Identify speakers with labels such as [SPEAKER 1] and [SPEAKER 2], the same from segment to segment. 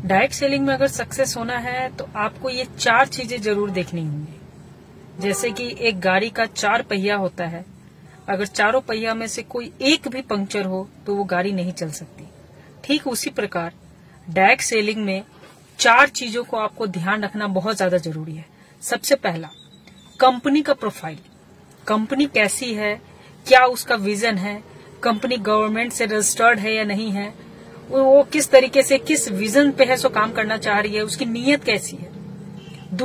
[SPEAKER 1] Direct selling में अगर success होना है तो आपको ये 4 चीजें जरूर देखनी होंगी। जैसे कि एक गाड़ी का 4 पहिया होता है, अगर चारों पहिया में से कोई एक भी पंक्चर हो तो वो गाड़ी नहीं चल सकती। ठीक उसी प्रकार डायरेक्ट सेलिंग में 4 चीजों को आपको ध्यान रखना बहुत ज्यादा जरूरी है। सबसे पहला, कंपनी का प्रोफाइल। कंपनी कैसी है, क्या उसका विजन है, कंपनी गवर्नमेंट से रजिस्टर्ड है या नहीं है, वो किस तरीके से किस विजन पे है सो काम करना चाह रही है, उसकी नीयत कैसी है।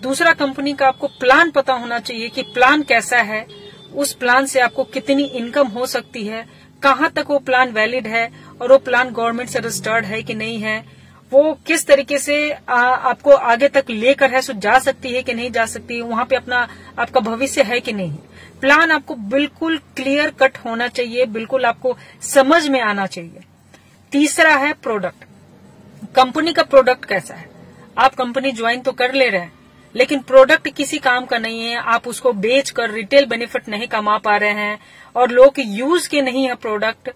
[SPEAKER 1] दूसरा कंपनी का आपको प्लान पता होना चाहिए कि प्लान कैसा है, उस प्लान से आपको कितनी इनकम हो सकती है, कहां तक वो प्लान वैलिड है और वो प्लान गवर्नमेंट से रजिस्टर्ड है कि नहीं है, वो किस तरीके से आपको आगे तक लेकर है सो जा सकती है कि नहीं जा सकती, वहां पे आपका भविष्य है कि नहीं। प्लान आपको बिल्कुल क्लियर कट होना चाहिए, बिल्कुल आपको समझ में आना चाहिए। तीसरा है प्रोडक्ट। कंपनी का प्रोडक्ट कैसा है। आप कंपनी ज्वाइन तो कर ले रहे हैं लेकिन प्रोडक्ट किसी काम का नहीं है, आप उसको बेचकर रिटेल बेनिफिट नहीं कमा पा रहे हैं और लोग यूज के नहीं है प्रोडक्ट,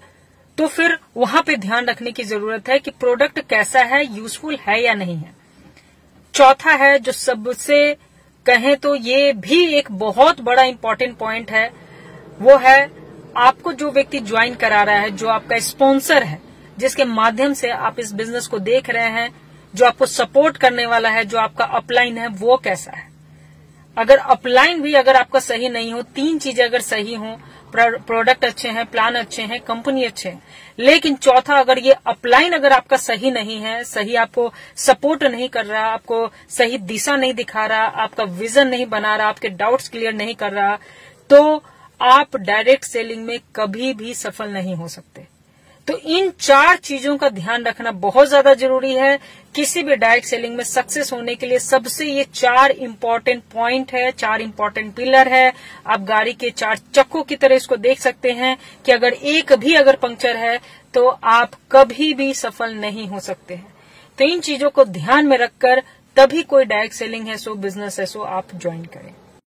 [SPEAKER 1] तो फिर वहां पे ध्यान रखने की जरूरत है कि प्रोडक्ट कैसा है, यूजफुल है या नहीं है। चौथा है, जो सबसे कहें तो ये भी एक बहुत बड़ा इंपॉर्टेंट पॉइंट है, वो है आपको जो व्यक्ति ज्वाइन करा रहा है, जो आपका स्पॉन्सर है, जिसके माध्यम से आप इस बिजनेस को देख रहे हैं, जो आपको सपोर्ट करने वाला है, जो आपका अपलाइन है, वो कैसा है। अगर अपलाइन भी अगर आपका सही नहीं हो, 3 चीजें अगर सही हो, प्रोडक्ट अच्छे हैं, प्लान अच्छे हैं, कंपनी अच्छे हैं, लेकिन चौथा अगर ये अपलाइन अगर आपका सही नहीं है, सही आपको सपोर्ट नहीं कर रहा, आपको सही दिशा नहीं दिखा रहा, आपका विजन नहीं बना रहा, आपके डाउट्स क्लियर नहीं कर रहा, तो आप डायरेक्ट सेलिंग में कभी भी सफल नहीं हो सकते। तो इन 4 चीजों का ध्यान रखना बहुत ज्यादा जरूरी है। किसी भी डायरेक्ट सेलिंग में सक्सेस होने के लिए सबसे ये 4 इंपॉर्टेंट पॉइंट है, 4 इंपॉर्टेंट पिलर है। आप गाड़ी के 4 चक्कों की तरह इसको देख सकते हैं कि अगर एक भी अगर पंक्चर है तो आप कभी भी सफल नहीं हो सकते हैं। तो इन चीजों को ध्यान में रखकर तभी कोई डायरेक्ट सेलिंग है सो बिजनेस है सो आप ज्वाइन करें।